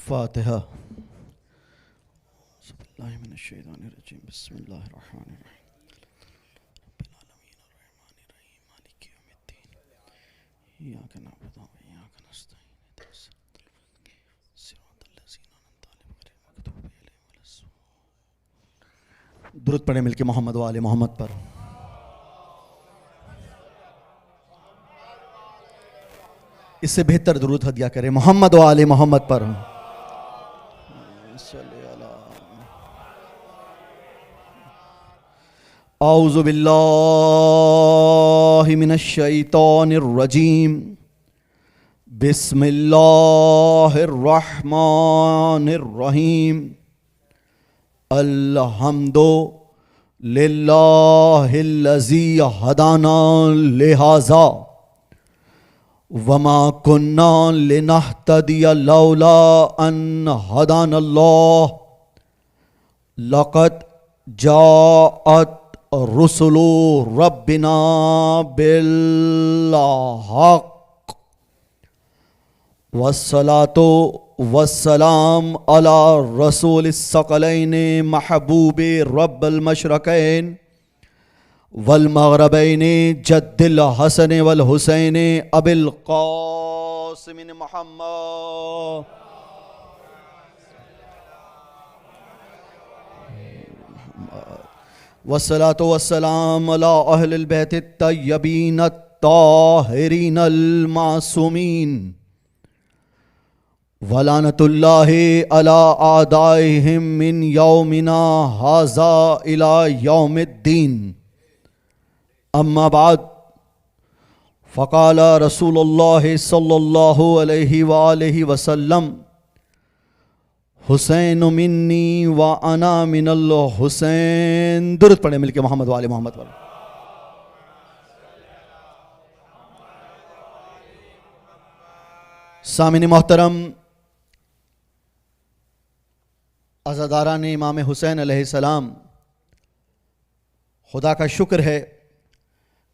فاتحہ. اللہ من الشیطان الرجیم. بسم اللہ الرحمن الرحیم. رب العالمین الرحمن الرحیم مالک یوم الدین. ایاک نعبد و ایاک نستعین. صراط الذین انعمت علیہم غیر المغضوب علیہم ولا الضالین. درود پڑھیں مل کے محمد و آل محمد پر. اس سے بہتر درود ہدیہ کریں محمد و آل محمد پر. اعوذ باللہ من الشیطان الرجیم. بسم اللہ الرحمن الرحیم. الحمد للہ الذی ہدانا لہذا وما كنا لنهتدي لولا ان هدانا الله لقد جاءت رسل ربنا بالحق والصلاة والسلام على رسول الثقلين محبوب رب المشرقين والمغربین جد الحسن والحسین ابی القاسم محمد والصلاة والسلام علی اہل البیت الطیبین الطاہرین المعصومین ولعنۃ اللہ علی اعدائہم من یومنا ھذا الی یوم الدین. اما بعد فقال رسول اللہ صلی اللہ علیہ وآلہ وسلم حسین منی وانا من الحسین. درود پڑھیں مل کے محمد و آل محمد پر. سامعین محترم، عزاداران امام حسین علیہ السلام، خدا کا شکر ہے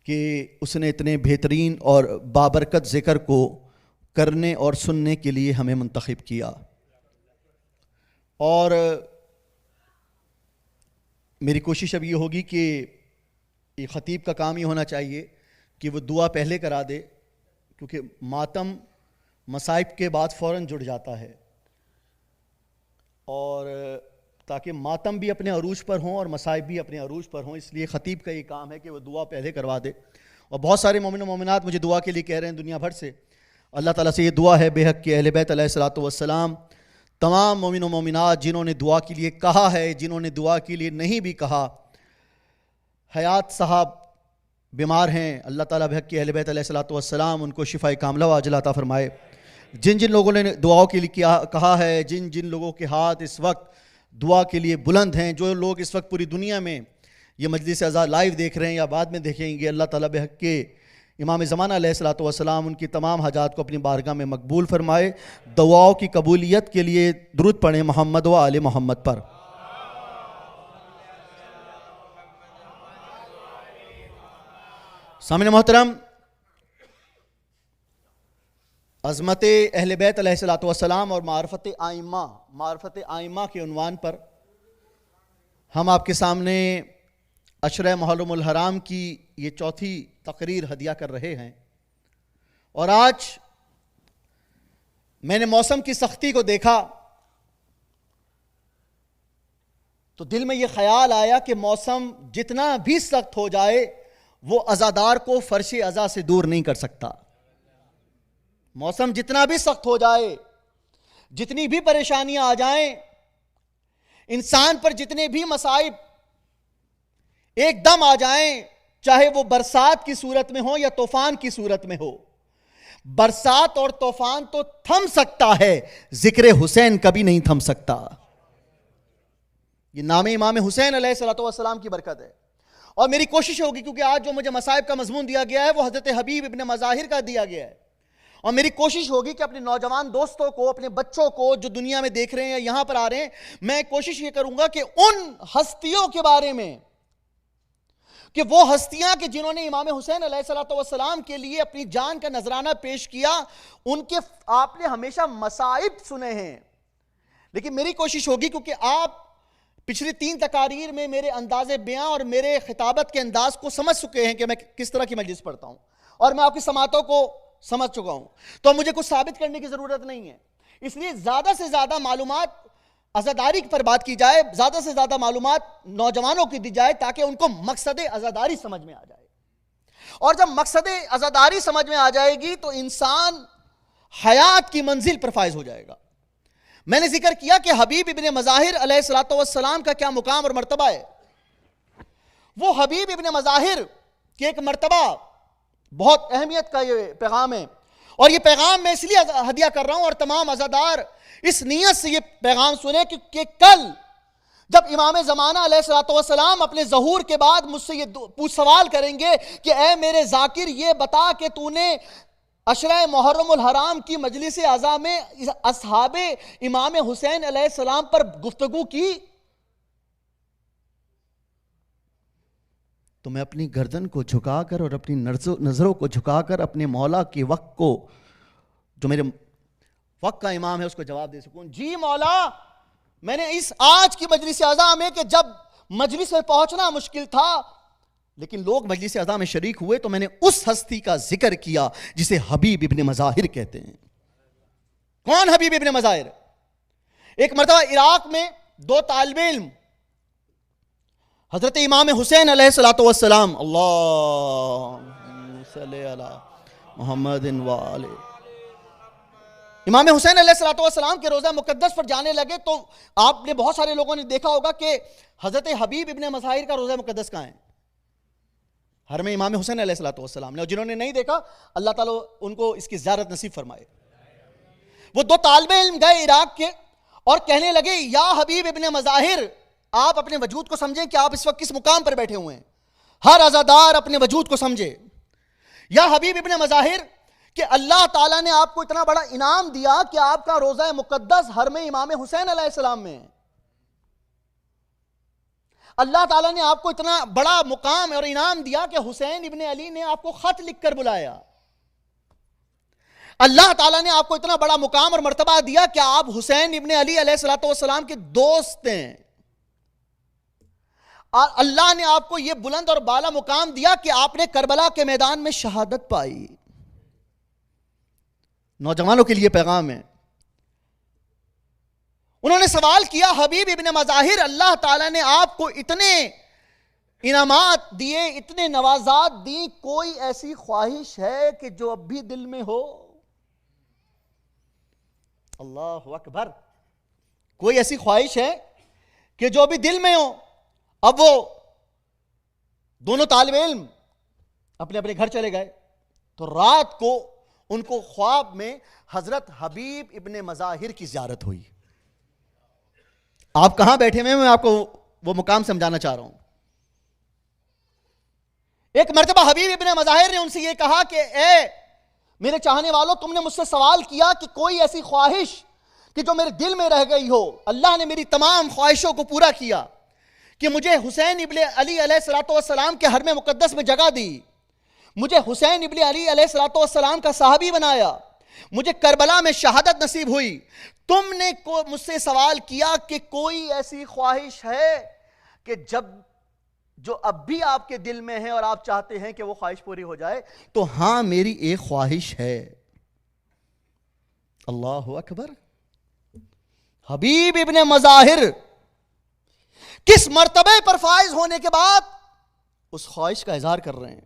کہ اس نے اتنے بہترین اور بابرکت ذکر کو کرنے اور سننے کے لیے ہمیں منتخب کیا. اور میری کوشش اب یہ ہوگی کہ یہ خطیب کا کام یہ ہونا چاہیے کہ وہ دعا پہلے کرا دے، کیونکہ ماتم مصائب کے بعد فوراً جڑ جاتا ہے، اور تاکہ ماتم بھی اپنے عروج پر ہوں اور مصائب بھی اپنے عروج پر ہوں، اس لیے خطیب کا یہ کام ہے کہ وہ دعا پہلے کروا دے. اور بہت سارے مومن و مومنات مجھے دعا کے لیے کہہ رہے ہیں دنیا بھر سے. اللہ تعالیٰ سے یہ دعا ہے بے حق کے اہل بیت علیہ الصلوۃ والسلام، تمام مومن و مومنات جنہوں نے دعا کے لیے کہا ہے، جنہوں نے دعا کے لیے نہیں بھی کہا. حیات صاحب بیمار ہیں، اللہ تعالیٰ بے حق کے اہل بیت علیہ الصلوۃ والسلام ان کو شفاء کاملہ و عاجلہ عطا فرمائے. جن جن لوگوں نے دعاؤں کے لیے کہا ہے، جن جن لوگوں کے ہاتھ اس وقت دعا کے لیے بلند ہیں، جو لوگ اس وقت پوری دنیا میں یہ مجلس اعزا لائیو دیکھ رہے ہیں یا بعد میں دیکھیں گے، اللہ تعالیٰ بحق کے امام زمانہ علیہ الصلوۃ والسلام ان کی تمام حاجات کو اپنی بارگاہ میں مقبول فرمائے. دعاؤں کی قبولیت کے لیے درود پڑھیں محمد و آل محمد پر. سامعین محترم، عظمت اہل بیت علیہ الصلوۃ والسلام اور معرفت آئمہ کے عنوان پر ہم آپ کے سامنے عشرہ محرم الحرام کی یہ چوتھی تقریر ہدیہ کر رہے ہیں. اور آج میں نے موسم کی سختی کو دیکھا تو دل میں یہ خیال آیا کہ موسم جتنا بھی سخت ہو جائے وہ عزادار کو فرش عزا سے دور نہیں کر سکتا. موسم جتنا بھی سخت ہو جائے، جتنی بھی پریشانیاں آ جائیں، انسان پر جتنے بھی مصائب ایک دم آ جائیں، چاہے وہ برسات کی صورت میں ہو یا طوفان کی صورت میں ہو، برسات اور طوفان تو تھم سکتا ہے، ذکر حسین کبھی نہیں تھم سکتا. یہ نام امام حسین علیہ الصلوۃ والسلام کی برکت ہے. اور میری کوشش ہوگی، کیونکہ آج جو مجھے مصائب کا مضمون دیا گیا ہے وہ حضرت حبیب ابن مظاہر کا دیا گیا ہے، اور میری کوشش ہوگی کہ اپنے نوجوان دوستوں کو، اپنے بچوں کو جو دنیا میں دیکھ رہے ہیں یا یہاں پر آ رہے ہیں، میں کوشش یہ کروں گا کہ ان ہستیوں کے بارے میں، کہ وہ ہستیاں کہ جنہوں نے امام حسین علیہ الصلوۃ والسلام کے لیے اپنی جان کا نذرانہ پیش کیا، ان کے آپ نے ہمیشہ مصائب سنے ہیں. لیکن میری کوشش ہوگی، کیونکہ آپ پچھلی 3 تقاریر میں میرے انداز بیاں اور میرے خطابت کے انداز کو سمجھ چکے ہیں کہ میں کس طرح کی مجلس پڑھتا ہوں، اور میں آپ کی سماعتوں کو سمجھ چکا ہوں، تو مجھے کچھ ثابت کرنے کی ضرورت نہیں ہے. اس لیے زیادہ سے زیادہ معلومات عزاداری پر بات کی جائے، زیادہ سے زیادہ معلومات نوجوانوں کی دی جائے، تاکہ ان کو مقصد عزاداری سمجھ میں آ جائے. اور جب مقصد عزاداری سمجھ میں آ جائے گی تو انسان حیات کی منزل پر فائز ہو جائے گا. میں نے ذکر کیا کہ حبیب ابن مظاہر علیہ الصلوۃ والسلام کا کیا مقام اور مرتبہ ہے. وہ حبیب ابن مظاہر کے ایک مرتبہ، بہت اہمیت کا یہ پیغام ہے، اور یہ پیغام میں اس لیے ہدیہ کر رہا ہوں، اور تمام عزادار اس نیت سے یہ پیغام سنیں کہ کل جب امام زمانہ علیہ الصلوۃ والسلام اپنے ظہور کے بعد مجھ سے یہ سوال کریں گے کہ اے میرے ذاکر، یہ بتا کہ تو نے عشرہ محرم الحرام کی مجلس عزا میں اصحاب امام حسین علیہ السلام پر گفتگو کی، تو میں اپنی گردن کو جھکا کر اور اپنی نظروں کو جھکا کر اپنے مولا کے وقت کو، جو میرے وقت کا امام ہے، اس کو جواب دے سکوں. جی مولا، میں نے اس آج کی مجلس عزا میں، کہ جب مجلس میں پہنچنا مشکل تھا لیکن لوگ مجلس عزا میں شریک ہوئے، تو میں نے اس ہستی کا ذکر کیا جسے حبیب ابن مظاہر کہتے ہیں. کون حبیب ابن مظاہر؟ ایک مرتبہ عراق میں 2 طالب علم حضرت امام حسین علیہ الصلوۃ والسلام، اللہم صلی علی محمد وآلہ، امام حسین علیہ الصلوۃ والسلام کے روضہ مقدس پر جانے لگے. تو آپ نے بہت سارے لوگوں نے دیکھا ہوگا کہ حضرت حبیب ابن مظاہر کا روضہ مقدس کہاں ہے؟ حرم امام حسین علیہ الصلوۃ والسلام نے. اور جنہوں نے نہیں دیکھا، اللہ تعالیٰ ان کو اس کی زیارت نصیب فرمائے. وہ 2 طالب علم گئے عراق کے اور کہنے لگے، یا حبیب ابن مظاہر، آپ اپنے وجود کو سمجھیں کہ آپ اس وقت کس مقام پر بیٹھے ہوئے ہیں. ہر عزادار اپنے وجود کو سمجھے. یا حبیب ابن مظاہر، کہ اللہ تعالیٰ نے آپ کو اتنا بڑا انعام دیا کہ آپ کا روضہ مقدس حرم امام حسین علیہ السلام میں ہے. اللہ تعالیٰ نے آپ کو اتنا بڑا مقام اور انعام دیا کہ حسین ابن علی نے آپ کو خط لکھ کر بلایا. اللہ تعالیٰ نے آپ کو اتنا بڑا مقام اور مرتبہ دیا کہ آپ حسین ابن علی علیہ الصلوۃ والسلام کے دوست ہیں. اور اللہ نے آپ کو یہ بلند اور بالا مقام دیا کہ آپ نے کربلا کے میدان میں شہادت پائی. نوجوانوں کے لیے پیغام ہے. انہوں نے سوال کیا، حبیب ابن مظاہر، اللہ تعالیٰ نے آپ کو اتنے انعامات دیے، اتنے نوازات دی، کوئی ایسی خواہش ہے کہ جو اب بھی دل میں ہو؟ اللہ اکبر. کوئی ایسی خواہش ہے کہ جو ابھی دل میں ہو؟ اب وہ دونوں طالب علم اپنے اپنے گھر چلے گئے. تو رات کو ان کو خواب میں حضرت حبیب ابن مظاہر کی زیارت ہوئی. آپ کہاں بیٹھے ہوئے ہیں، میں آپ کو وہ مقام سمجھانا چاہ رہا ہوں. ایک مرتبہ حبیب ابن مظاہر نے ان سے یہ کہا کہ اے میرے چاہنے والوں، تم نے مجھ سے سوال کیا کہ کوئی ایسی خواہش کہ جو میرے دل میں رہ گئی ہو. اللہ نے میری تمام خواہشوں کو پورا کیا کہ مجھے حسین ابن علی علیہ الصلوۃ والسلام کے حرم مقدس میں جگہ دی، مجھے حسین ابن علی علیہ الصلوۃ والسلام کا صحابی بنایا، مجھے کربلا میں شہادت نصیب ہوئی. تم نے مجھ سے سوال کیا کہ کوئی ایسی خواہش ہے کہ جو اب بھی آپ کے دل میں ہے اور آپ چاہتے ہیں کہ وہ خواہش پوری ہو جائے؟ تو ہاں، میری ایک خواہش ہے. اللہ اکبر. حبیب ابن مظاہر کس مرتبے پر فائز ہونے کے بعد اس خواہش کا اظہار کر رہے ہیں.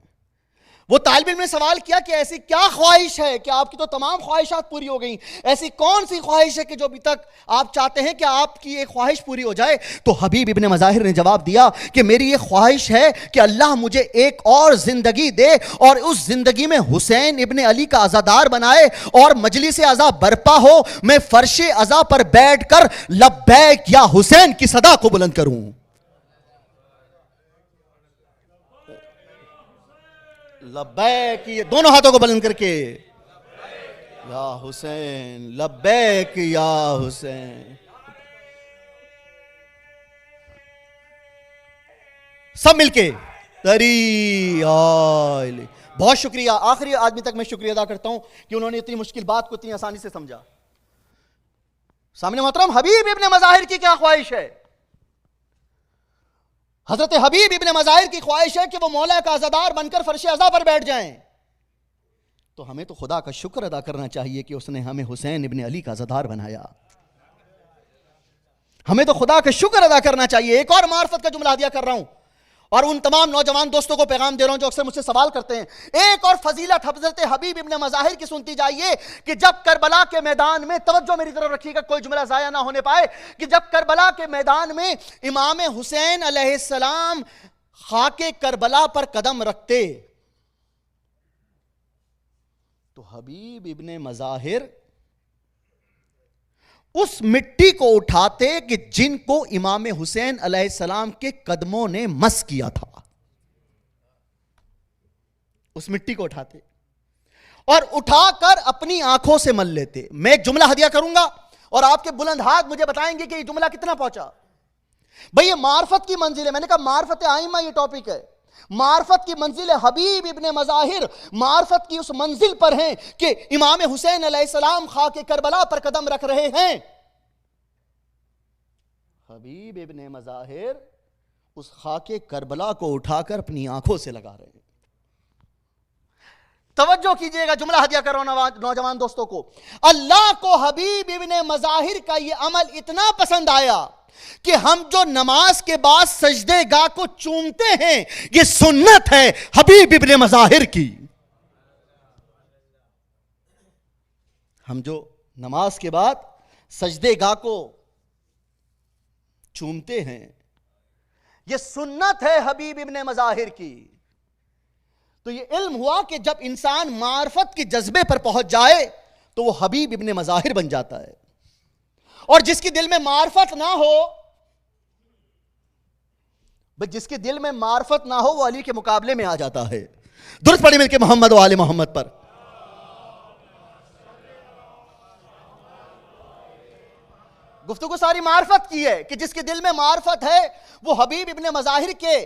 وہ طالب علم نے سوال کیا کہ ایسی کیا خواہش ہے کہ آپ کی تو تمام خواہشات پوری ہو گئیں، ایسی کون سی خواہش ہے کہ جو ابھی تک آپ چاہتے ہیں کہ آپ کی ایک خواہش پوری ہو جائے؟ تو حبیب ابن مظاہر نے جواب دیا کہ میری یہ خواہش ہے کہ اللہ مجھے ایک اور زندگی دے اور اس زندگی میں حسین ابن علی کا عزادار بنائے اور مجلس عزا برپا ہو، میں فرش عزا پر بیٹھ کر لبیک یا حسین کی صدا کو بلند کروں۔ لبیک، یہ دونوں ہاتھوں کو بلند کر کے، یا حسین لبیک یا حسین۔ سب مل کے تری آئلی۔ بہت شکریہ، آخری آدمی تک میں شکریہ ادا کرتا ہوں کہ انہوں نے اتنی مشکل بات کو اتنی آسانی سے سمجھا۔ سامنے محترم، حبیب ابن مظاہر کی کیا خواہش ہے؟ حضرت حبیب ابن مظاہر کی خواہش ہے کہ وہ مولا کا عزادار بن کر فرش عزا پر بیٹھ جائیں۔ تو ہمیں تو خدا کا شکر ادا کرنا چاہیے کہ اس نے ہمیں حسین ابن علی کا عزادار بنایا۔ ہمیں تو خدا کا شکر ادا کرنا چاہیے۔ ایک اور معرفت کا جملہ ہدیہ کر رہا ہوں اور ان تمام نوجوان دوستوں کو پیغام دے رہا ہوں جو اکثر مجھ سے سوال کرتے ہیں۔ ایک اور فضیلت حضرت حبیب ابن مظاہر کی سنتی جائیے کہ جب کربلا کے میدان میں، توجہ میری طرف رکھیے گا کوئی جملہ ضائع نہ ہونے پائے، کہ جب کربلا کے میدان میں امام حسین علیہ السلام خاک کربلا پر قدم رکھتے تو حبیب ابن مظاہر اس مٹی کو اٹھاتے کہ جن کو امام حسین علیہ السلام کے قدموں نے مس کیا تھا، اس مٹی کو اٹھاتے اور اٹھا کر اپنی آنکھوں سے مل لیتے۔ میں ایک جملہ ہدیہ کروں گا اور آپ کے بلند ہاتھ مجھے بتائیں گے کہ یہ جملہ کتنا پہنچا۔ بھئی یہ معرفت کی منزل ہے، میں نے کہا معرفت ائمہ یہ ٹاپک ہے، معرفت کی منزل ہے۔ حبیب ابن مظاہر معرفت کی اس منزل پر ہیں کہ امام حسین علیہ السلام خاک کربلا پر قدم رکھ رہے ہیں۔ حبیب ابن مظاہر اس خاک کربلا کو اٹھا کر اپنی آنکھوں سے لگا رہے ہیں۔ توجہ کیجئے گا، جملہ ہدیہ کر رہا ہوں نوجوان دوستوں کو۔ اللہ کو حبیب ابن مظاہر کا یہ عمل اتنا پسند آیا کہ ہم جو نماز کے بعد سجدے گاہ کو چومتے ہیں، یہ سنت ہے حبیب ابن مظاہر کی۔ ہم جو نماز کے بعد سجدے گاہ کو چومتے ہیں، یہ سنت ہے حبیب ابن مظاہر کی۔ تو یہ علم ہوا کہ جب انسان معرفت کے جذبے پر پہنچ جائے تو وہ حبیب ابن مظاہر بن جاتا ہے، اور جس کے دل میں معرفت نہ ہو، جس کے دل میں معرفت نہ ہو وہ علی کے مقابلے میں آ جاتا ہے۔ درست پڑھی مل کے محمد و آل محمد پر۔ گفتگو ساری معرفت کی ہے کہ جس کے دل میں معرفت ہے وہ حبیب ابن مظاہر کے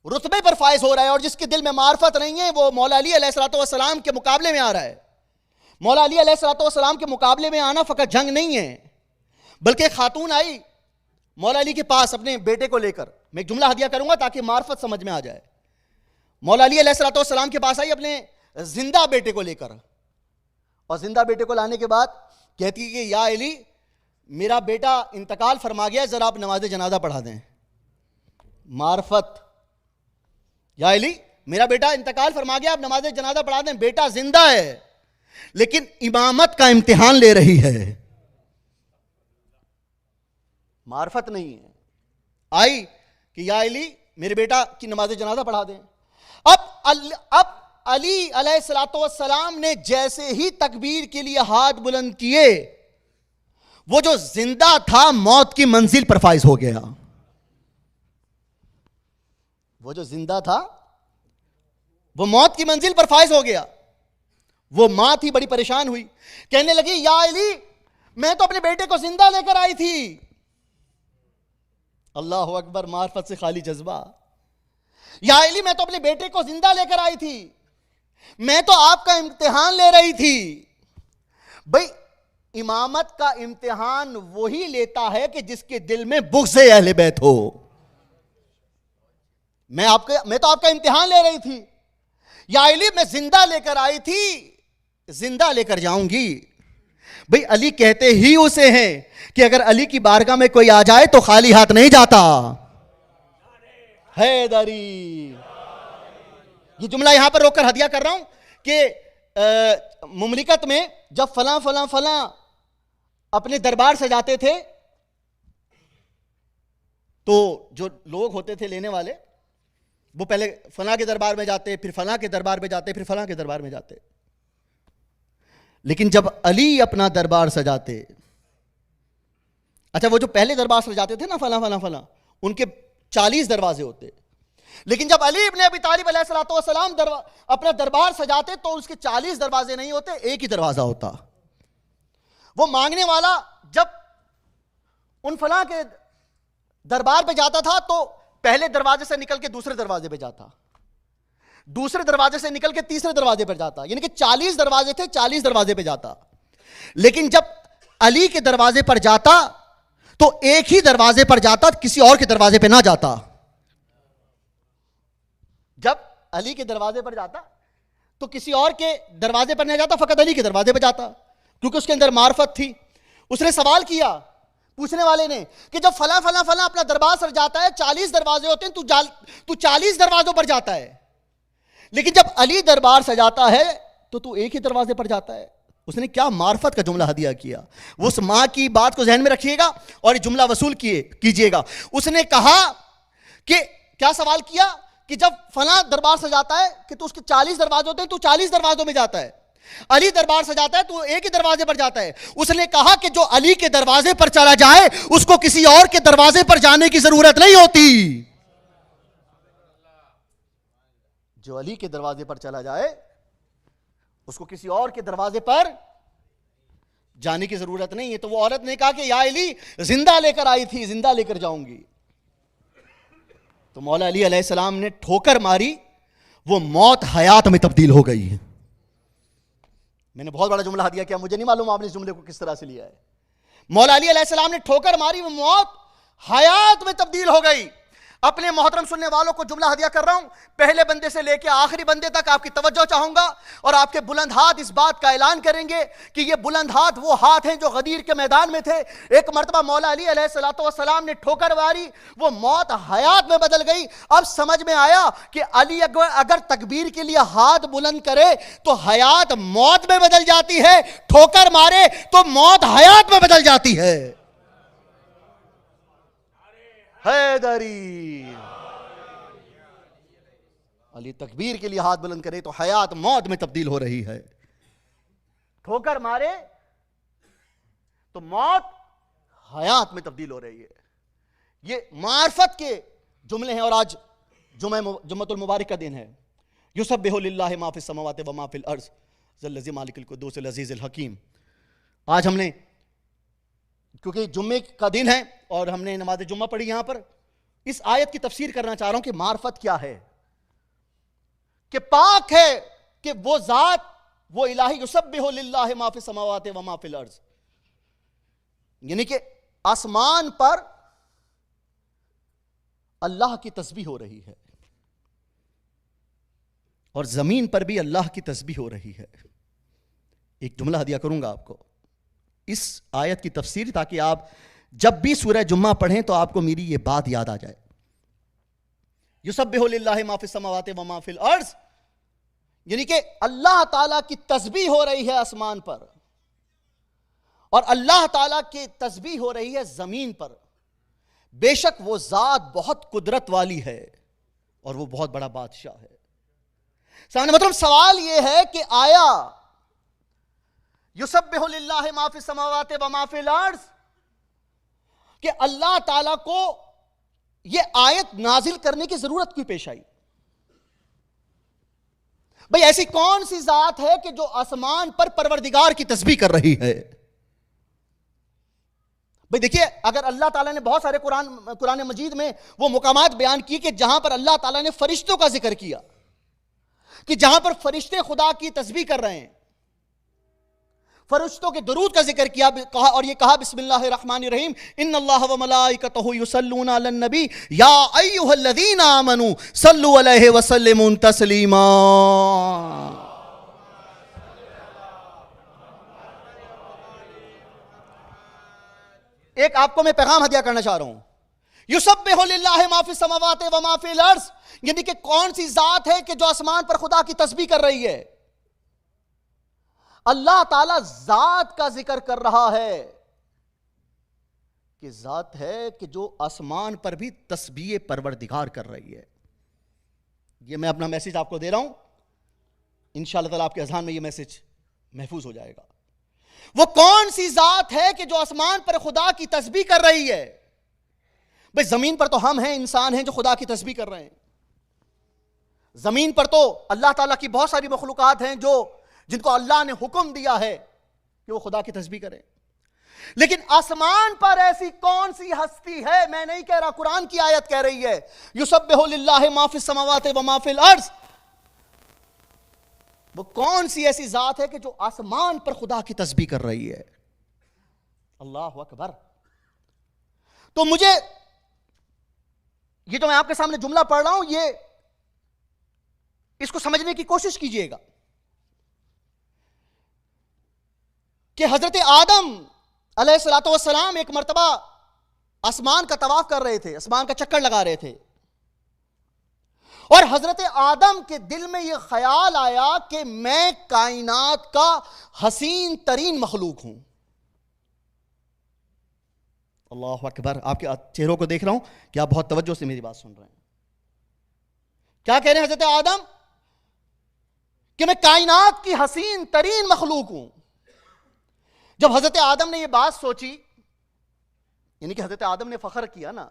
رتبے پر فائز ہو رہا ہے، اور جس کے دل میں معرفت نہیں ہے وہ مولا علی علیہ السلام کے مقابلے میں آ رہا ہے۔ مولا علی علیہ السلام کے مقابلے میں آنا فقط جنگ نہیں ہے، بلکہ خاتون آئی مولا علی کے پاس اپنے بیٹے کو لے کر۔ میں ایک جملہ ہدیہ کروں گا تاکہ معرفت سمجھ میں آ جائے۔ مولا علی علیہ السلام کے پاس آئی اپنے زندہ بیٹے کو لے کر، اور زندہ بیٹے کو لانے کے بعد کہتی ہے کہ یا علی میرا بیٹا انتقال فرما گیا، ذرا آپ نماز جنازہ پڑھا دیں۔ معرفت، یا علی میرا بیٹا انتقال فرما گیا، آپ نماز جنازہ پڑھا دیں۔ بیٹا زندہ ہے لیکن امامت کا امتحان لے رہی ہے، معرفت نہیں ہے۔ آئی کہ یا علی میرے بیٹا کی نماز جنازہ پڑھا دیں۔ اب علی علیہ السلام نے جیسے ہی تکبیر کے لیے ہاتھ بلند کیے، وہ جو زندہ تھا موت کی منزل پر فائز ہو گیا۔ وہ جو زندہ تھا وہ موت کی منزل پر فائز ہو گیا۔ وہ ماں تھی بڑی پریشان ہوئی، کہنے لگی یا علی میں تو اپنے بیٹے کو زندہ لے کر آئی تھی۔ اللہ اکبر، معرفت سے خالی جذبہ۔ یا علی میں تو اپنے بیٹے کو زندہ لے کر آئی تھی، میں تو آپ کا امتحان لے رہی تھی۔ بھئی امامت کا امتحان وہی لیتا ہے کہ جس کے دل میں بغض اہل بیت ہو۔ میں تو آپ کا امتحان لے رہی تھی، یا علی میں زندہ لے کر آئی تھی، زندہ لے کر جاؤں گی۔ بھئی علی کہتے ہی اسے ہیں کہ اگر علی کی بارگاہ میں کوئی آ جائے تو خالی ہاتھ نہیں جاتا۔ حیدری یہ جملہ یہاں پر روک کر ہدیہ کر رہا ہوں کہ مملکت میں جب فلاں فلاں فلاں اپنے دربار سجاتے تھے تو جو لوگ ہوتے تھے لینے والے وہ پہلے فلاں کے دربار میں جاتے, پھر فلاں کے دربار میں جاتے, پھر فلاں کے دربار میں جاتے. لیکن جب علی اپنا دربار سجاتے, اچھا وہ جو پہلے دربار سجاتے تھے نا فلاں فلاں فلاں, ان کے 40 دروازے ہوتے, لیکن جب علی ابن ابی طالب علیہ الصلوۃ والسلام اپنا دربار سجاتے تو اس کے 40 دروازے نہیں ہوتے, ایک ہی دروازہ ہوتا. وہ مانگنے والا جب ان فلاں کے دربار پہ جاتا تھا تو پہلے دروازے سے نکل کے دوسرے دروازے پہ جاتا, دوسرے دروازے سے نکل کے تیسرے دروازے پر جاتا, یعنی کہ 40 دروازے تھے, 40 دروازے پہ جاتا. لیکن جب علی کے دروازے پر جاتا تو ایک ہی دروازے پر جاتا, کسی اور کے دروازے پہ نہ جاتا. جب علی کے دروازے پر جاتا تو کسی اور کے دروازے پر نہ جاتا, فقط علی کے دروازے پہ جاتا, کیونکہ اس کے اندر معرفت تھی. اس نے سوال کیا پوچھنے والے نے کہ جب فلاں فلاں فلاں اپنا دربار سر جاتا ہے, 40 دروازے ہوتے ہیں, تو 40 دروازوں پر جاتا ہے, لیکن جب علی دربار سجاتا ہے تو ایک ہی دروازے پر جاتا ہے. اس نے کیا معرفت کا جملہ ہدیہ کیا. وہ اس ماں کی بات کو ذہن میں رکھیے گا اور یہ جملہ وصول کیجئے گا. اس نے کہا کہ کیا سوال کیا کہ جب فلاں دربار سجاتا ہے کہ تو اس کے 40 دروازے ہوتے ہیں, تو 40 دروازوں میں جاتا ہے. علی دربار سجاتا ہے تو ایک ہی دروازے پر جاتا ہے. اس نے کہا کہ جو علی کے دروازے پر چلا جائے اس کو کسی اور کے دروازے پر جانے کی ضرورت نہیں ہوتی. جو علی کے دروازے پر چلا جائے اس کو کسی اور کے دروازے پر جانے کی ضرورت نہیں ہے. تو وہ عورت نے کہا کہ یا علی زندہ لے کر آئی تھی, زندہ لے کر جاؤں گی. تو مولا علی علیہ السلام نے ٹھوکر ماری, وہ موت حیات میں تبدیل ہو گئی. میں نے بہت بڑا جملہ ہدیہ کیا, مجھے نہیں معلوم آپ نے اس جملے کو کس طرح سے لیا ہے. مولا علی علیہ السلام نے ٹھوکر ماری, وہ موت حیات میں تبدیل ہو گئی. اپنے محترم سننے والوں کو جملہ ہدیہ کر رہا ہوں, پہلے بندے سے لے کے آخری بندے تک آپ کی توجہ چاہوں گا, اور آپ کے بلند ہاتھ اس بات کا اعلان کریں گے کہ یہ بلند ہاتھ وہ ہاتھ ہیں جو غدیر کے میدان میں تھے. ایک مرتبہ مولا علی علیہ الصلوۃ والسلام نے ٹھوکر ماری, وہ موت حیات میں بدل گئی. اب سمجھ میں آیا کہ علی اگر تکبیر کے لیے ہاتھ بلند کرے تو حیات موت میں بدل جاتی ہے, ٹھوکر مارے تو موت حیات میں بدل جاتی ہے. حیدری علی تکبیر کے لیے ہاتھ بلند کرے تو حیات موت میں تبدیل ہو رہی ہے, ٹھوکر مارے تو موت حیات میں تبدیل ہو رہی ہے. یہ معرفت کے جملے ہیں. اور آج جمعۃ المبارک کا دن ہے. یسبح للہ ما فی السماوات و ما فی الارض ذی الذی مالک القدوس العزیز الحکیم. آج ہم نے کیونکہ جمعے کا دن ہے اور ہم نے نماز جمعہ پڑھی, یہاں پر اس آیت کی تفسیر کرنا چاہ رہا ہوں کہ معرفت کیا ہے, کہ پاک ہے کہ وہ ذات, وہ الہی یسبح للہ ما فی السماوات و ما فی الارض, یعنی کہ آسمان پر اللہ کی تسبیح ہو رہی ہے اور زمین پر بھی اللہ کی تسبیح ہو رہی ہے. ایک جملہ ہدیہ کروں گا آپ کو اس آیت کی تفسیر, تاکہ آپ جب بھی سورہ جمعہ پڑھیں تو آپ کو میری یہ بات یاد آ جائے. یسبح للہ ما فی السماوات و ما فی الارض, یعنی کہ اللہ تعالیٰ کی تسبیح ہو رہی ہے آسمان پر, اور اللہ تعالیٰ کی تسبیح ہو رہی ہے زمین پر. بے شک وہ ذات بہت قدرت والی ہے اور وہ بہت بڑا بادشاہ ہے. سامنے مطلب سوال یہ ہے کہ آیا یسبح للہ ما فی السماوات و ما فی الارض کہ اللہ تعالیٰ کو یہ آیت نازل کرنے کی ضرورت کیوں پیش آئی؟ بھئی ایسی کون سی ذات ہے کہ جو آسمان پر پروردگار کی تسبیح کر رہی ہے؟ بھئی دیکھیے, اگر اللہ تعالیٰ نے بہت سارے قرآن مجید میں وہ مقامات بیان کی کہ جہاں پر اللہ تعالیٰ نے فرشتوں کا ذکر کیا, کہ جہاں پر فرشتے خدا کی تسبیح کر رہے ہیں, فرشتوں کے درود کا ذکر کیا اور یہ کہا بسم اللہ الرحمن الرحیم ان اللہ و ملائکتہ یصلون علی النبی یا ایھا الذین آمنوا صلوا علیہ وسلموا تسلیما. ایک آپ کو میں پیغام ہدیہ کرنا چاہ رہا ہوں یسبح للہ ما فی السماوات و ما فی الارض، یعنی کہ کون سی ذات ہے کہ جو آسمان پر خدا کی تسبیح کر رہی ہے؟ اللہ تعالیٰ ذات کا ذکر کر رہا ہے کہ ذات ہے کہ جو آسمان پر بھی تسبیح پروردگار کر رہی ہے. یہ میں اپنا میسیج آپ کو دے رہا ہوں، انشاءاللہ تعالیٰ آپ کے اذہان میں یہ میسیج محفوظ ہو جائے گا. وہ کون سی ذات ہے کہ جو آسمان پر خدا کی تسبیح کر رہی ہے؟ بھئی زمین پر تو ہم ہیں، انسان ہیں جو خدا کی تسبیح کر رہے ہیں. زمین پر تو اللہ تعالیٰ کی بہت ساری مخلوقات ہیں جن کو اللہ نے حکم دیا ہے کہ وہ خدا کی تسبیح کریں. لیکن آسمان پر ایسی کون سی ہستی ہے؟ میں نہیں کہہ رہا، قرآن کی آیت کہہ رہی ہے یسبح للہ ما فی السماوات و ما فی الارض. وہ کون سی ایسی ذات ہے کہ جو آسمان پر خدا کی تسبیح کر رہی ہے؟ اللہ اکبر. تو مجھے یہ جو میں آپ کے سامنے جملہ پڑھ رہا ہوں، اس کو سمجھنے کی کوشش کیجئے گا کہ حضرت آدم علیہ السلام ایک مرتبہ آسمان کا طواف کر رہے تھے، آسمان کا چکر لگا رہے تھے، اور حضرت آدم کے دل میں یہ خیال آیا کہ میں کائنات کا حسین ترین مخلوق ہوں. اللہ اکبر. آپ کے چہروں کو دیکھ رہا ہوں کہ آپ بہت توجہ سے میری بات سن رہے ہیں. کیا کہہ رہے ہیں حضرت آدم؟ کہ میں کائنات کی حسین ترین مخلوق ہوں. جب حضرت آدم نے یہ بات سوچی، یعنی کہ حضرت آدم نے فخر کیا نا.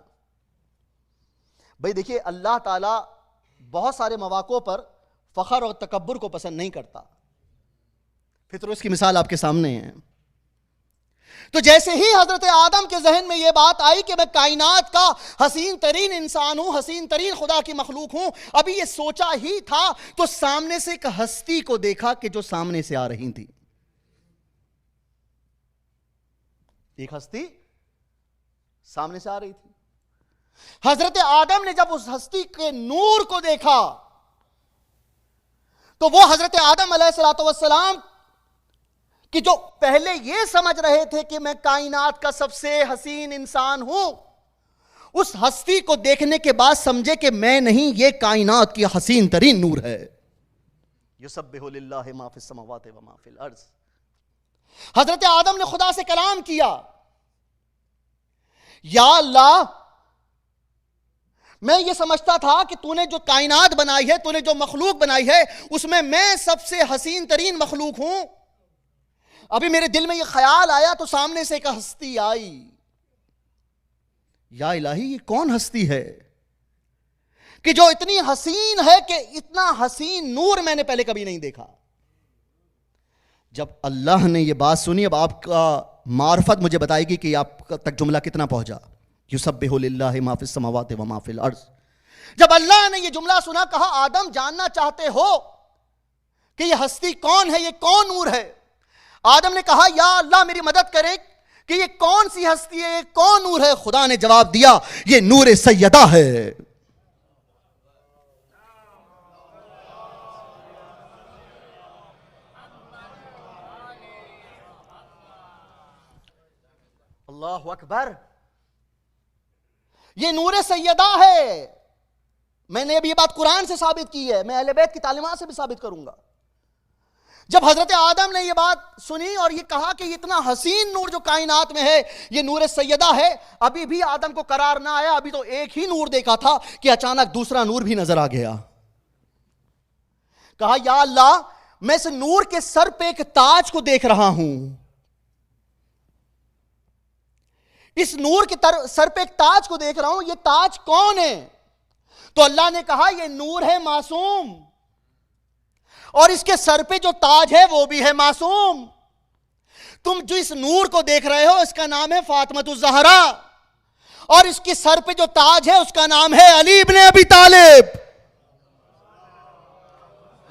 بھئی دیکھیے، اللہ تعالیٰ بہت سارے مواقع پر فخر اور تکبر کو پسند نہیں کرتا. فطر اس کی مثال آپ کے سامنے ہے. تو جیسے ہی حضرت آدم کے ذہن میں یہ بات آئی کہ میں کائنات کا حسین ترین انسان ہوں، حسین ترین خدا کی مخلوق ہوں، ابھی یہ سوچا ہی تھا تو سامنے سے ایک ہستی کو دیکھا کہ جو سامنے سے آ رہی تھی. ایک ہستی سامنے سے آ رہی تھی. حضرت آدم نے جب اس ہستی کے نور کو دیکھا تو وہ حضرت آدم علیہ السلام کہ جو پہلے یہ سمجھ رہے تھے کہ میں کائنات کا سب سے حسین انسان ہوں، اس ہستی کو دیکھنے کے بعد سمجھے کہ میں نہیں، یہ کائنات کی حسین ترین نور ہے. یسبح للہ ما فی السماوات و ما فی الارض. حضرت آدم نے خدا سے کلام کیا، یا اللہ، میں یہ سمجھتا تھا کہ تو نے جو کائنات بنائی ہے، تو نے جو مخلوق بنائی ہے، اس میں سب سے حسین ترین مخلوق ہوں. ابھی میرے دل میں یہ خیال آیا تو سامنے سے ایک ہستی آئی. یا الہی، یہ کون ہستی ہے کہ جو اتنی حسین ہے کہ اتنا حسین نور میں نے پہلے کبھی نہیں دیکھا. جب اللہ نے یہ بات سنی، اب آپ کا معرفت مجھے بتائے گی کہ آپ تک جملہ کتنا پہنچا. یسبح للہ ما فی السماوات و ما فی الارض. جب اللہ نے یہ جملہ سنا، کہا آدم جاننا چاہتے ہو کہ یہ ہستی کون ہے، یہ کون نور ہے؟ آدم نے کہا یا اللہ میری مدد کرے کہ یہ کون سی ہستی ہے، یہ کون نور ہے؟ خدا نے جواب دیا یہ نور سیدہ ہے. اللہ اکبر. یہ نور سیدہ ہے. میں نے اب یہ بات قرآن سے ثابت کی ہے، میں اہل بیت کی تعلیمات سے بھی ثابت کروں گا. جب حضرت آدم نے یہ بات سنی اور یہ کہا کہ یہ اتنا حسین نور جو کائنات میں ہے یہ نور سیدہ ہے، ابھی بھی آدم کو قرار نہ آیا. ابھی تو ایک ہی نور دیکھا تھا کہ اچانک دوسرا نور بھی نظر آ گیا. کہا یا اللہ، میں اس نور کے سر پہ ایک تاج کو دیکھ رہا ہوں. اس نور کے سر پہ ایک تاج کو دیکھ رہا ہوں، یہ تاج کون ہے؟ تو اللہ نے کہا یہ نور ہے معصوم، اور اس کے سر پہ جو تاج ہے وہ بھی ہے معصوم. تم جو اس نور کو دیکھ رہے ہو اس کا نام ہے فاطمۃ الزہرا، اور اس کے سر پہ جو تاج ہے اس کا نام ہے علی ابن ابی طالب.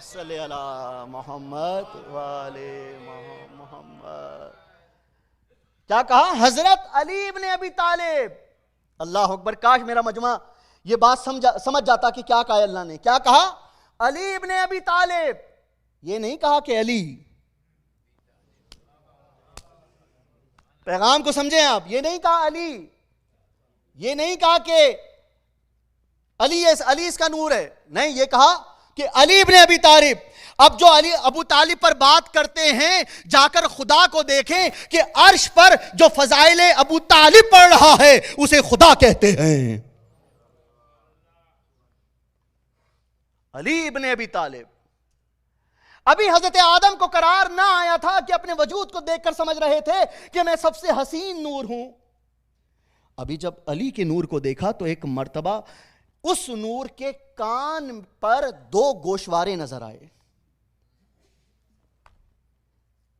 صلی علی محمد وآلِ محمد. کیا کہا؟ حضرت علی ابن ابی طالب. اللہ اکبر. کاش میرا مجمع یہ بات سمجھ جاتا کہ کیا کہا اللہ نے. کیا کہا؟ علی ابن ابی طالب. یہ نہیں کہا کہ علی. پیغام کو سمجھیں آپ. یہ نہیں کہا علی. یہ نہیں کہا کہ علی اس کا نور ہے، نہیں، یہ کہا کہ علی ابن ابی طالب. اب جو علی ابو طالب پر بات کرتے ہیں، جا کر خدا کو دیکھیں کہ عرش پر جو فضائل ابو طالب پڑھ رہا ہے اسے خدا کہتے ہیں. علی ابن ابی طالب. ابھی حضرت آدم کو قرار نہ آیا تھا کہ اپنے وجود کو دیکھ کر سمجھ رہے تھے کہ میں سب سے حسین نور ہوں. ابھی جب علی کے نور کو دیکھا تو ایک مرتبہ اس نور کے کان پر 2 گوشوارے نظر آئے.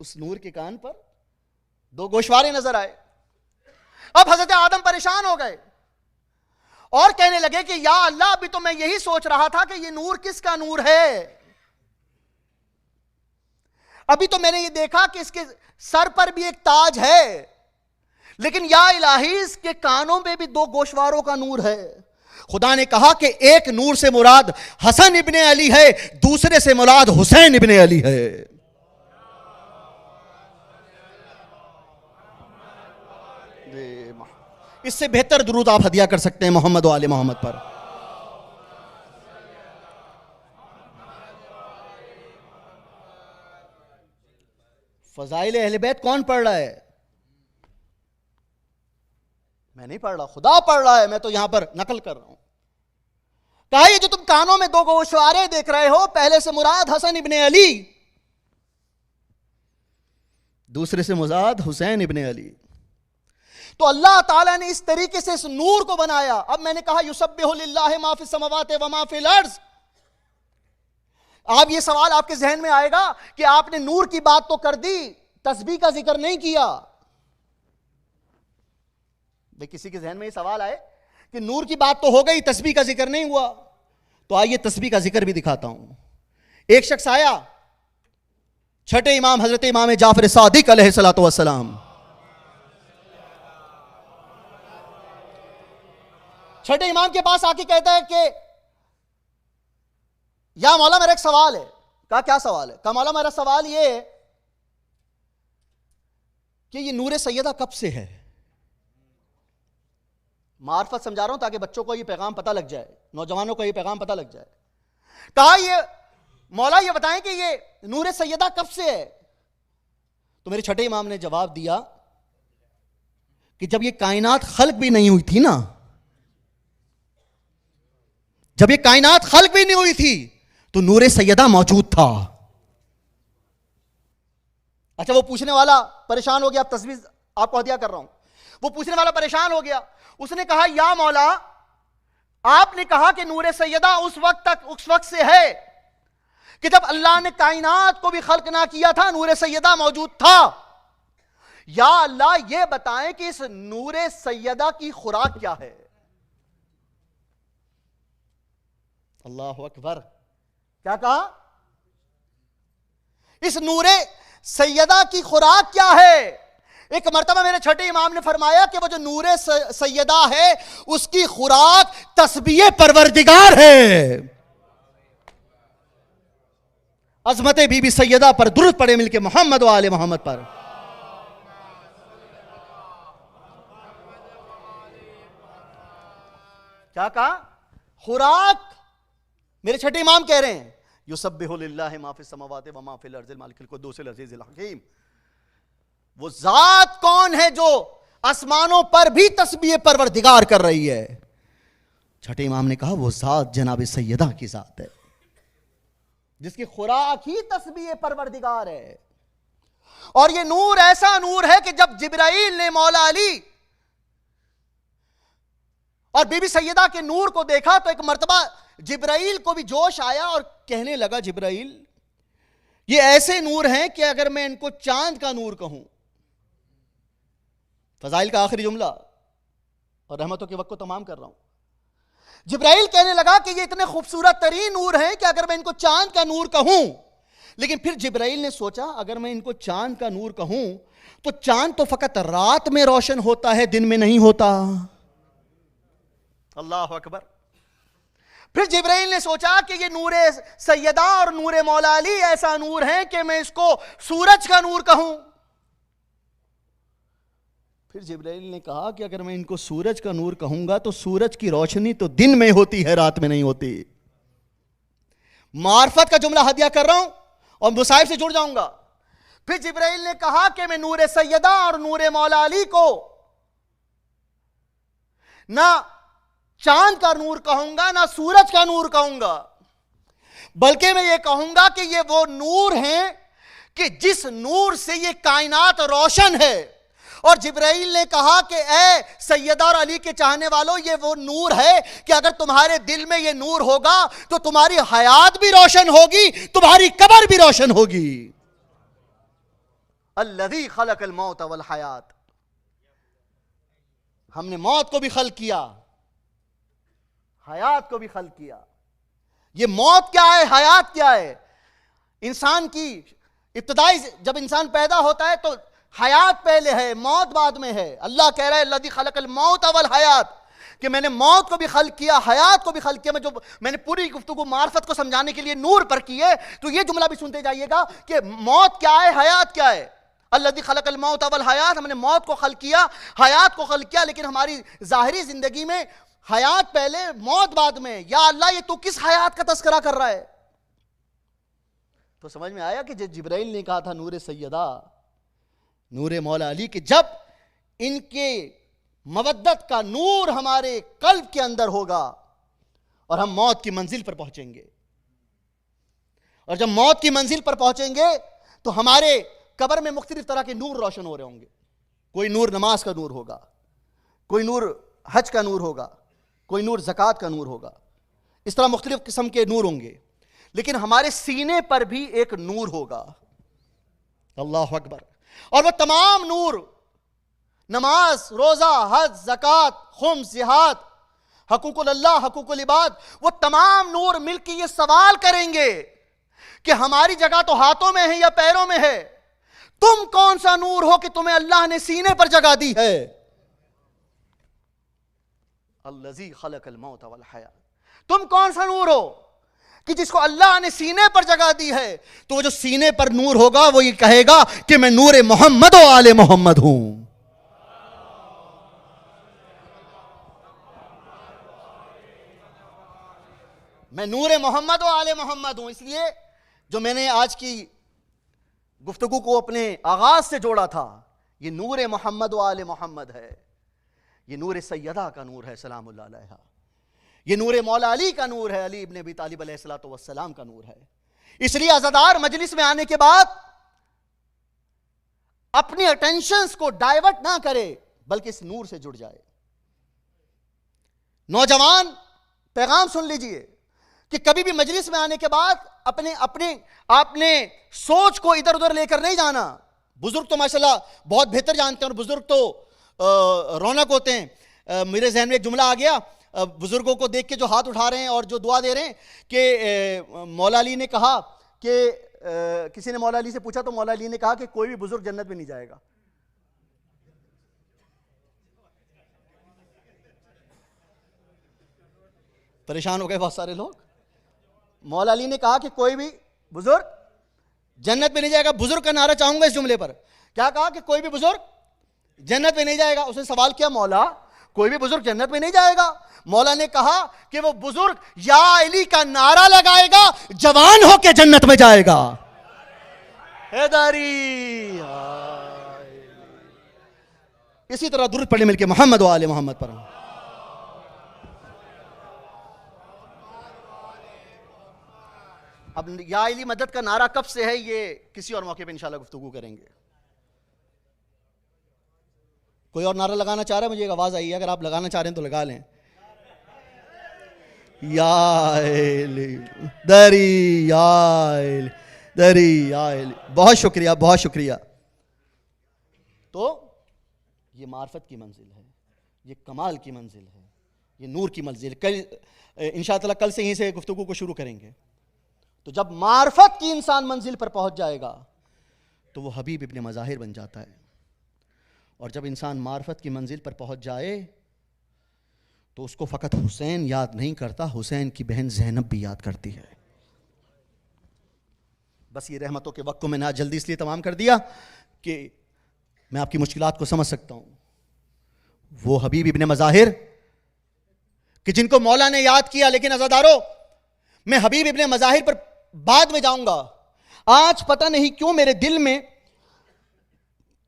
اس نور کے کان پر 2 گوشوارے نظر آئے. اب حضرت آدم پریشان ہو گئے اور کہنے لگے کہ یا اللہ، ابھی تو میں یہی سوچ رہا تھا کہ یہ نور کس کا نور ہے. ابھی تو میں نے یہ دیکھا کہ اس کے سر پر بھی ایک تاج ہے، لیکن یا الہی اس کے کانوں میں بھی 2 گوشواروں کا نور ہے. خدا نے کہا کہ ایک نور سے مراد حسن ابن علی ہے، دوسرے سے مراد حسین ابن علی ہے. اس سے بہتر درود آپ ہدیہ کر سکتے ہیں محمد و آل محمد پر. فضائل اہل بیت کون پڑھ رہا ہے؟ میں نہیں پڑھ رہا، خدا پڑھ رہا ہے، میں تو یہاں پر نقل کر رہا ہوں. کہا یہ جو تم کانوں میں 2 گوشوارے دیکھ رہے ہو، پہلے سے مراد حسن ابن علی، دوسرے سے مراد حسین ابن علی. تو اللہ تعالیٰ نے اس طریقے سے اس نور کو بنایا. اب میں نے کہا یسبح للہ ما فی السماوات و ما فی الارض. آپ یہ سوال آپ کے ذہن میں آئے گا کہ آپ نے نور کی بات تو کر دی، تسبیح کا ذکر نہیں کیا. کسی کے ذہن میں یہ سوال آئے کہ نور کی بات تو ہو گئی، تسبیح کا ذکر نہیں ہوا. تو آئیے تسبیح کا ذکر بھی دکھاتا ہوں. ایک شخص آیا، چھٹے امام حضرت امام جعفر صادق علیہ الصلوۃ والسلام، چھٹے امام کے پاس آ کے کہتا ہے کہ یا مولا میرا ایک سوال ہے. کہا کیا سوال ہے؟ کہا مولا میرا سوال یہ ہے کہ یہ نور سیدہ کب سے ہے؟ معرفت سمجھا رہا ہوں تاکہ بچوں کو یہ پیغام پتہ لگ جائے، نوجوانوں کو یہ پیغام پتہ لگ جائے. کہا یہ مولا یہ بتائیں کہ یہ نور سیدہ کب سے ہے؟ تو میرے چھٹے امام نے جواب دیا کہ جب یہ کائنات خلق بھی نہیں ہوئی تھی نا، جب یہ کائنات خلق بھی نہیں ہوئی تھی تو نور سیدہ موجود تھا. اچھا، وہ پوچھنے والا پریشان ہو گیا. اب تصویر آپ کو ہدیہ کر رہا ہوں. وہ پوچھنے والا پریشان ہو گیا. اس نے کہا یا مولا، آپ نے کہا کہ نور سیدہ اس وقت سے ہے کہ جب اللہ نے کائنات کو بھی خلق نہ کیا تھا، نور سیدہ موجود تھا. یا اللہ یہ بتائیں کہ اس نور سیدہ کی خوراک کیا ہے؟ اللہ اکبر. کیا کہا؟ اس نور سیدہ کی خوراک کیا ہے؟ ایک مرتبہ میرے چھٹے امام نے فرمایا کہ وہ جو نور سیدہ ہے اس کی خوراک تسبیح پروردگار ہے. عظمت بی بی سیدہ پر درود پڑے مل کے محمد و آل محمد پر. کیا کہا؟ خوراک. میرے چھٹے امام کہہ رہے ہیں یسبح للہ ما فی السماوات و ما فی الارض الملک القدوس العزیز الحکیم. وہ ذات کون ہے جو آسمانوں پر بھی تسبیح پروردگار کر رہی ہے؟ چھٹے امام نے کہا وہ ذات جناب سیدہ کی ذات ہے جس کی خوراک ہی تسبیح پروردگار ہے. اور یہ نور ایسا نور ہے کہ جب جبرائیل نے مولا علی اور بی بی سیدہ کے نور کو دیکھا تو ایک مرتبہ جبرائیل کو بھی جوش آیا اور کہنے لگا جبرائیل یہ ایسے نور ہیں کہ اگر میں ان کو چاند کا نور کہوں. فضائل کا آخری جملہ اور رحمتوں کے وقت کو تمام کر رہا ہوں. جبرائیل کہنے لگا کہ یہ اتنے خوبصورت ترین نور ہیں کہ اگر میں ان کو چاند کا نور کہوں. لیکن پھر جبرائیل نے سوچا اگر میں ان کو چاند کا نور کہوں تو چاند تو فقط رات میں روشن ہوتا ہے، دن میں نہیں ہوتا. اللہ اکبر. پھر جبرائیل نے سوچا کہ یہ نور سیدہ اور نور مولا علی ایسا نور ہے کہ میں اس کو سورج کا نور کہوں. پھر جبرائیل نے کہا کہ اگر میں ان کو سورج کا نور کہوں گا تو سورج کی روشنی تو دن میں ہوتی ہے، رات میں نہیں ہوتی. معرفت کا جملہ ہدیہ کر رہا ہوں اور مصائب سے جڑ جاؤں گا. پھر جبرائیل نے کہا کہ میں نور سیدہ اور نور مولا علی کو نہ چاند کا نور کہوں گا نہ سورج کا نور کہوں گا، بلکہ میں یہ کہوں گا کہ یہ وہ نور ہیں کہ جس نور سے یہ کائنات روشن ہے. اور جبرائیل نے کہا کہ اے سیدہ اور علی کے چاہنے والوں، یہ وہ نور ہے کہ اگر تمہارے دل میں یہ نور ہوگا تو تمہاری حیات بھی روشن ہوگی، تمہاری قبر بھی روشن ہوگی. الذی خلق الموت والحیات، ہم نے موت کو بھی خلق کیا، حیات کو بھی خلق کیا. یہ موت کیا ہے، حیات کیا ہے؟ انسان کی ابتدائی جب انسان پیدا ہوتا ہے تو حیات پہلے ہے، موت بعد میں ہے. اللہ کہہ رہا ہے الذی خلق الموت والحیات، کہ میں نے موت کو بھی خلق کیا، حیات کو بھی خلق کیا. میں نے پوری گفتگو معرفت کو سمجھانے کے لیے نور پر کی ہے، تو یہ جملہ بھی سنتے جائیے گا کہ موت کیا ہے، حیات کیا ہے. الذی خلق الموت والحیات، ہم نے موت کو خلق کیا، حیات کو خلق کیا. لیکن ہماری ظاہری زندگی میں حیات پہلے موت بعد میں. یا اللہ یہ تو کس حیات کا تذکرہ کر رہا ہے؟ تو سمجھ میں آیا کہ جبرائیل نے کہا تھا نور سیدہ نور مولا علی، کہ جب ان کے مودت کا نور ہمارے قلب کے اندر ہوگا اور ہم موت کی منزل پر پہنچیں گے. اور جب موت کی منزل پر پہنچیں گے تو ہمارے قبر میں مختلف طرح کے نور روشن ہو رہے ہوں گے. کوئی نور نماز کا نور ہوگا، کوئی نور حج کا نور ہوگا، کوئی نور زکوٰۃ کا نور ہوگا. اس طرح مختلف قسم کے نور ہوں گے. لیکن ہمارے سینے پر بھی ایک نور ہوگا. اللہ اکبر. اور وہ تمام نور، نماز، روزہ، حج، زکوٰۃ، خمس، جہاد، حقوق اللہ، حقوق العباد، وہ تمام نور مل کے یہ سوال کریں گے کہ ہماری جگہ تو ہاتھوں میں ہے یا پیروں میں ہے، تم کون سا نور ہو کہ تمہیں اللہ نے سینے پر جگہ دی ہے؟ الذی خلق الموت والحیات، تم کون سا نور ہو کہ جس کو اللہ نے سینے پر جگہ دی ہے؟ تو وہ جو سینے پر نور ہوگا وہ یہ کہے گا کہ میں نور محمد و آل محمد ہوں. میں نور محمد و آل محمد ہوں. اس لیے جو میں نے آج کی گفتگو کو اپنے آغاز سے جوڑا تھا، یہ نور محمد و آل محمد ہے. یہ نور سیدہ کا نور ہے سلام اللہ علیہا. یہ نور مولا علی کا نور ہے، علی ابن ابی طالب علیہ السلام کا نور ہے. اس لیے عزادار مجلس میں آنے کے بعد اپنی اٹینشنز کو ڈائیورٹ نہ کرے بلکہ اس نور سے جڑ جائے. نوجوان پیغام سن لیجئے کہ کبھی بھی مجلس میں آنے کے بعد آپ نے سوچ کو ادھر ادھر لے کر نہیں جانا. بزرگ تو ماشاءاللہ بہت بہتر جانتے ہیں اور بزرگ تو رونق ہوتے ہیں. میرے ذہن میں ایک جملہ آ گیا بزرگوں کو دیکھ کے جو ہاتھ اٹھا رہے ہیں اور جو دعا دے رہے ہیں کہ مولا علی نے کہا کہ کسی نے مولا علی سے پوچھا تو مولا علی نے کہا کہ کوئی بھی بزرگ جنت میں نہیں جائے گا. پریشان ہو گئے بہت سارے لوگ. مولا علی نے کہا کہ کوئی بھی بزرگ جنت میں نہیں جائے گا. بزرگ کا نعرہ چاہوں گا اس جملے پر. کیا کہا کہ کوئی بھی بزرگ جنت میں نہیں جائے گا. اس نے سوال کیا مولا کوئی بھی بزرگ جنت میں نہیں جائے گا؟ مولا نے کہا کہ وہ بزرگ یا علی کا نعرہ لگائے گا جوان ہو کے جنت میں جائے گا. حیدری. اسی طرح درود پڑھیں مل کے محمد و آل محمد پر. اب یا علی مدد کا نعرہ کب سے ہے یہ کسی اور موقع پہ انشاءاللہ گفتگو کریں گے. کوئی اور نعرہ لگانا چاہ رہا ہے؟ مجھے ایک آواز آئی ہے، اگر آپ لگانا چاہ رہے ہیں تو لگا لیں. یا علی دری، یا علی دری، یا علی. بہت شکریہ، بہت شکریہ. تو یہ معرفت کی منزل ہے، یہ کمال کی منزل ہے، یہ نور کی منزل. کل انشاءاللہ کل سے یہیں سے گفتگو کو شروع کریں گے. تو جب معرفت کی انسان منزل پر پہنچ جائے گا تو وہ حبیب ابن مظاہر بن جاتا ہے. اور جب انسان معرفت کی منزل پر پہنچ جائے تو اس کو فقط حسین یاد نہیں کرتا، حسین کی بہن زینب بھی یاد کرتی ہے. بس یہ رحمتوں کے وقت کو میں نے آج جلدی اس لیے تمام کر دیا کہ میں آپ کی مشکلات کو سمجھ سکتا ہوں. وہ حبیب ابن مظاہر کہ جن کو مولا نے یاد کیا. لیکن عزادارو میں حبیب ابن مظاہر پر بعد میں جاؤں گا. آج پتہ نہیں کیوں میرے دل میں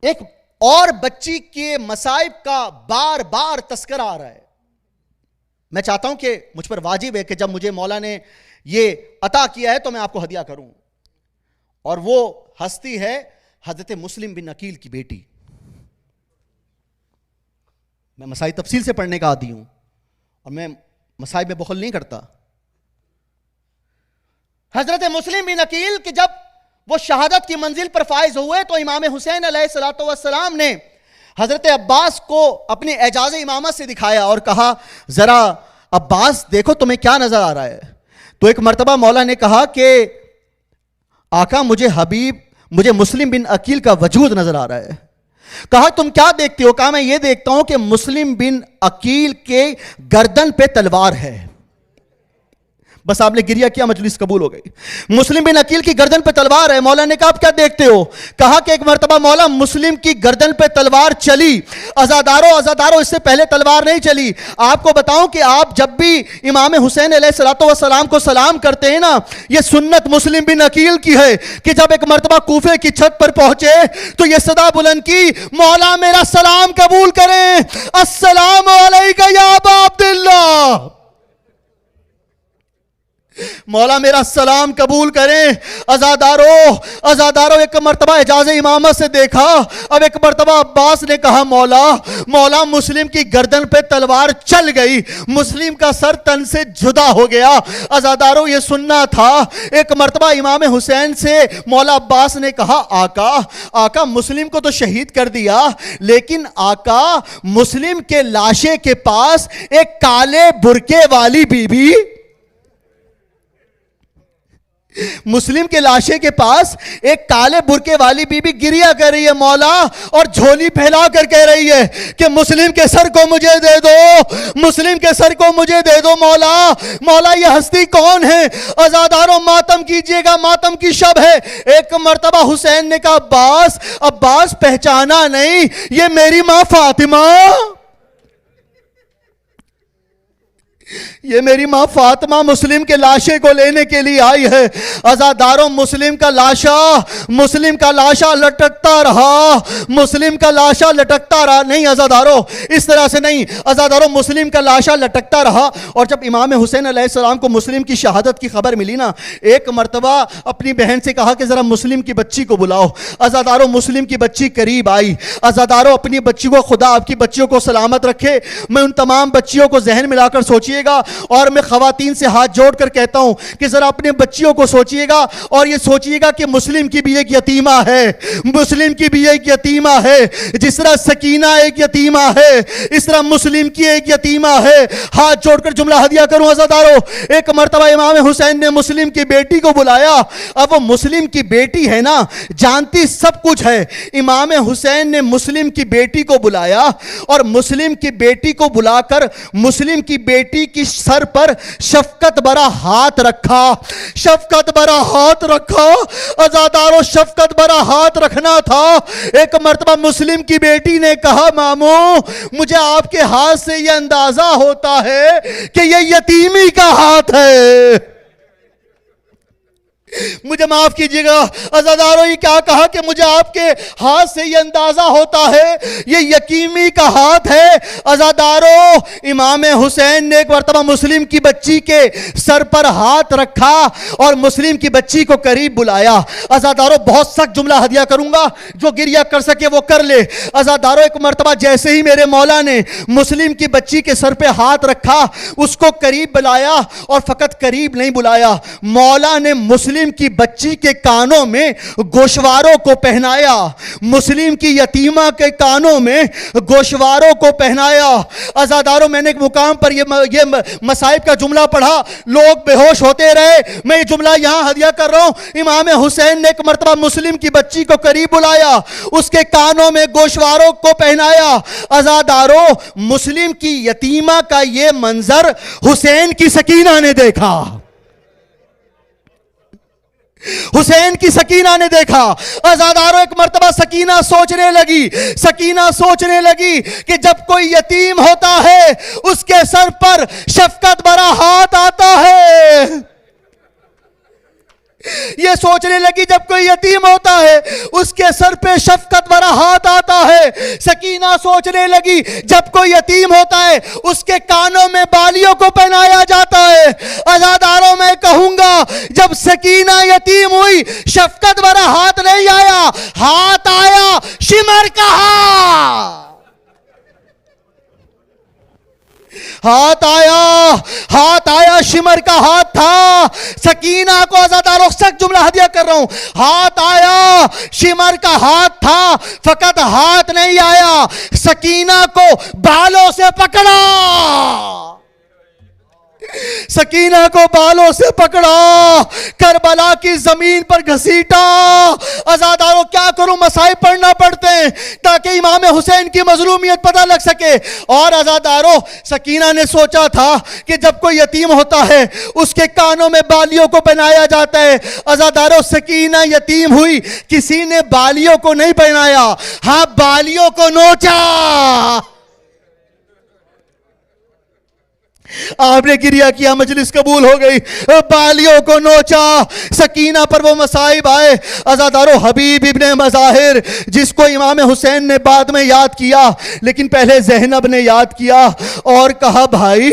ایک اور بچی کے مصائب کا بار بار تذکرہ آ رہا ہے. میں چاہتا ہوں کہ مجھ پر واجب ہے کہ جب مجھے مولا نے یہ عطا کیا ہے تو میں آپ کو ہدیہ کروں. اور وہ ہستی ہے حضرت مسلم بن عقیل کی بیٹی. میں مسائل تفصیل سے پڑھنے کا عادی ہوں اور میں مسائل میں بخل نہیں کرتا. حضرت مسلم بن عقیل کہ جب وہ شہادت کی منزل پر فائز ہوئے تو امام حسین علیہ السلام نے حضرت عباس کو اپنے اعجاز امامت سے دکھایا اور کہا ذرا عباس دیکھو تمہیں کیا نظر آ رہا ہے. تو ایک مرتبہ مولا نے کہا کہ آقا مجھے مسلم بن عقیل کا وجود نظر آ رہا ہے. کہا تم کیا دیکھتے ہو؟ کہا میں یہ دیکھتا ہوں کہ مسلم بن عقیل کے گردن پہ تلوار ہے. بس آپ نے گریہ کیا، مجلس قبول ہو گئی. مسلم بن عقیل کی گردن پہ تلوار ہے. مولا نے کہا آپ کیا دیکھتے ہو؟ کہا کہ ایک مرتبہ مولا مسلم کی گردن پہ تلوار چلی. عزادارو اس سے پہلے تلوار نہیں چلی. آپ کو بتاؤں کہ آپ جب بھی امام حسین علیہ السلام کو سلام کرتے ہیں نا، یہ سنت مسلم بن عقیل کی ہے کہ جب ایک مرتبہ کوفے کی چھت پر پہنچے تو یہ صدا بلند کی مولا میرا سلام قبول کریں، السلام علیکہ یا ابا عبداللہ. مولا میرا سلام قبول کریں. عزادارو ایک مرتبہ اعجاز امامت سے دیکھا. اب ایک مرتبہ عباس نے کہا مولا مسلم کی گردن پہ تلوار چل گئی، مسلم کا سر تن سے جدا ہو گیا. عزادارو یہ سننا تھا. ایک مرتبہ امام حسین سے مولا عباس نے کہا آقا مسلم کو تو شہید کر دیا، لیکن آقا مسلم کے لاشے کے پاس ایک کالے برقعے والی بی بی، مسلم کے لاشے کے پاس ایک کالے برقعے والی بی بی گریہ کر رہی ہے مولا، اور جھولی پھیلا کر کہہ رہی ہے کہ مسلم کے سر کو مجھے دے دو، مسلم کے سر کو مجھے دے دو. مولا یہ ہستی کون ہے؟ عزادارو ماتم کیجئے گا، ماتم کی شب ہے. ایک مرتبہ حسین نے کہا عباس پہچانا نہیں، یہ میری ماں فاطمہ، یہ میری ماں فاطمہ مسلم کے لاشے کو لینے کے لیے آئی ہے. عزاداروں مسلم کا لاشا لٹکتا رہا، مسلم کا لاشا لٹکتا رہا. نہیں عزاداروں اس طرح سے نہیں. عزاداروں مسلم کا لاشا لٹکتا رہا. اور جب امام حسین علیہ السلام کو مسلم کی شہادت کی خبر ملی نا، ایک مرتبہ اپنی بہن سے کہا کہ ذرا مسلم کی بچی کو بلاؤ. عزاداروں مسلم کی بچی قریب آئی. عزاداروں اپنی بچی کو، خدا آپ کی بچیوں کو سلامت رکھے. میں ان تمام بچیوں کو ذہن ملا کر سوچیے گا، اور میں خواتین سے ہاتھ جوڑ کر کہتا ہوں کہ ذرا اپنے بچیوں کو سوچیے گا اور یہ سوچیے گا کہ مسلم کی بھی ایک یتیمہ ہے، مسلم کی بھی ایک یتیمہ ہے. جس طرح سکینہ ایک یتیمہ ہے، اس طرح مسلم کی ایک یتیمہ ہے. ہاتھ جوڑ کر جملہ ہدیہ کروں عزادارو. ایک مرتبہ امام حسین نے مسلم کی بیٹی کو بلایا. اب وہ مسلم کی بیٹی ہے نا، جانتی سب کچھ ہے. امام حسین نے مسلم کی بیٹی کو بلایا اور مسلم کی بیٹی کو بلا کر مسلم کی بیٹی کی سر پر شفقت برا ہاتھ رکھا. شفقت برا ہاتھ رکھا. عزادارو شفقت برا ہاتھ رکھنا تھا. ایک مرتبہ مسلم کی بیٹی نے کہا مامو مجھے آپ کے ہاتھ سے یہ اندازہ ہوتا ہے کہ یہ یتیمی کا ہاتھ ہے. مجھے معاف کیجیے گا عزادارو، یہ کیا کہا کہ مجھے آپ کے ہاتھ سے یہ اندازہ ہوتا ہے یہ یتیمی کا ہاتھ ہے. عزادارو امام حسین نے ایک مرتبہ مسلم کی بچی کے سر پر ہاتھ رکھا اور مسلم کی بچی کو قریب بلایا. عزادارو بہت سخت جملہ ہدیہ کروں گا، جو گریہ کر سکے وہ کر لے. عزادارو ایک مرتبہ جیسے ہی میرے مولا نے مسلم کی بچی کے سر پہ ہاتھ رکھا، اس کو قریب بلایا، اور فقط قریب نہیں بلایا، مولا نے مسلم کی بچی کے کانوں میں گوشواروں کو پہنایا. مسلم کی یتیمہ کے کانوں میں گوشواروں کو پہنایا. عزاداروں میں نے ایک مقام پر یہ مصائب کا جملہ پڑھا، لوگ بے ہوش ہوتے رہے. میں یہ جملہ یہاں ہدیہ کر رہا ہوں. امام حسین نے ایک مرتبہ مسلم کی بچی کو قریب بلایا، اس کے کانوں میں گوشواروں کو پہنایا. عزاداروں مسلم کی یتیمہ کا یہ منظر حسین کی سکینہ نے دیکھا. حسین کی سکینہ نے دیکھا. عزادارو ایک مرتبہ سکینہ سوچنے لگی کہ جب کوئی یتیم ہوتا ہے اس کے سر پر شفقت بھرا ہاتھ آتا ہے. یہ سوچنے لگی جب کوئی یتیم ہوتا ہے اس کے سر پہ شفقت بھرا ہاتھ آتا ہے. سکینہ سوچنے لگی جب کوئی یتیم ہوتا ہے اس کے کانوں میں بالیوں کو پہنایا جاتا ہے. عزاداروں میں کہوں گا جب سکینہ یتیم ہوئی شفقت بھرا ہاتھ نہیں آیا, ہاتھ آیا شمر کا ہاتھ آیا شمر کا ہاتھ تھا. سکینہ کو عزاداروں سخت جملہ ہدیہ کر رہا ہوں, ہاتھ آیا شمر کا ہاتھ تھا. فقط ہاتھ نہیں آیا, سکینہ کو بالوں سے پکڑا. سکینہ کو بالوں سے پکڑا, کربلا کی زمین پر گھسیٹا. عزاداروں کیا کروں, مصائب پڑھنا پڑتے ہیں تاکہ امام حسین کی مظلومیت پتہ لگ سکے. اور عزاداروں سکینہ نے سوچا تھا کہ جب کوئی یتیم ہوتا ہے اس کے کانوں میں بالیوں کو پہنایا جاتا ہے. عزاداروں سکینہ یتیم ہوئی, کسی نے بالیوں کو نہیں پہنایا, ہاں بالیوں کو نوچا. آپ نے گریہ کیا, مجلس قبول ہو گئی, بالیوں کو نوچا. سکینہ پر وہ مصائب آئے. عزادارو حبیب ابن مظاہر جس کو امام حسین نے بعد میں یاد کیا لیکن پہلے زینب نے یاد کیا اور کہا بھائی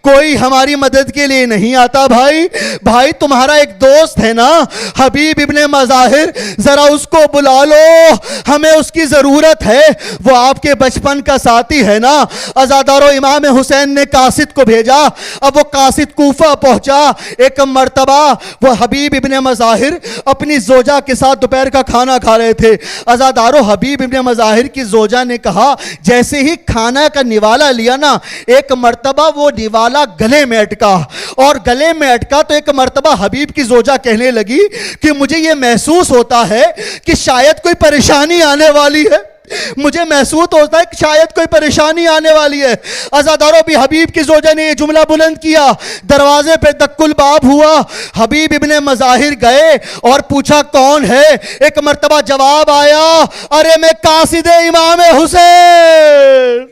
کوئی ہماری مدد کے لیے نہیں آتا. بھائی تمہارا ایک دوست ہے نا حبیب ابن مظاہر, ذرا اس کو بلا لو, ہمیں اس کی ضرورت ہے, وہ آپ کے بچپن کا ساتھی ہے نا. عزادارو امام حسین نے قاصد کو بھیجا. اب وہ قاصد کوفہ پہنچا. ایک مرتبہ وہ حبیب ابن مظاہر اپنی زوجہ کے ساتھ دوپہر کا کھانا کھا رہے تھے. عزادارو حبیب ابن مظاہر کی زوجہ نے کہا, جیسے ہی کھانا کا نوالا لیا نا, ایک مرتبہ وہ نوالا گلے میں اٹکا, اور گلے میں اٹکا تو ایک مرتبہ حبیب کی زوجہ کہنے لگی کہ مجھے یہ محسوس ہوتا ہے کہ شاید کوئی پریشانی آنے والی ہے. مجھے محسوس ہوتا ہے کہ شاید کوئی پریشانی آنے والی ہے. عزاداروں بھی حبیب کی زوجہ نے یہ جملہ بلند کیا. دروازے پہ دق الباب ہوا. حبیب ابن مظاہر گئے اور پوچھا کون ہے. ایک مرتبہ جواب آیا, ارے میں قاصد امام حسین,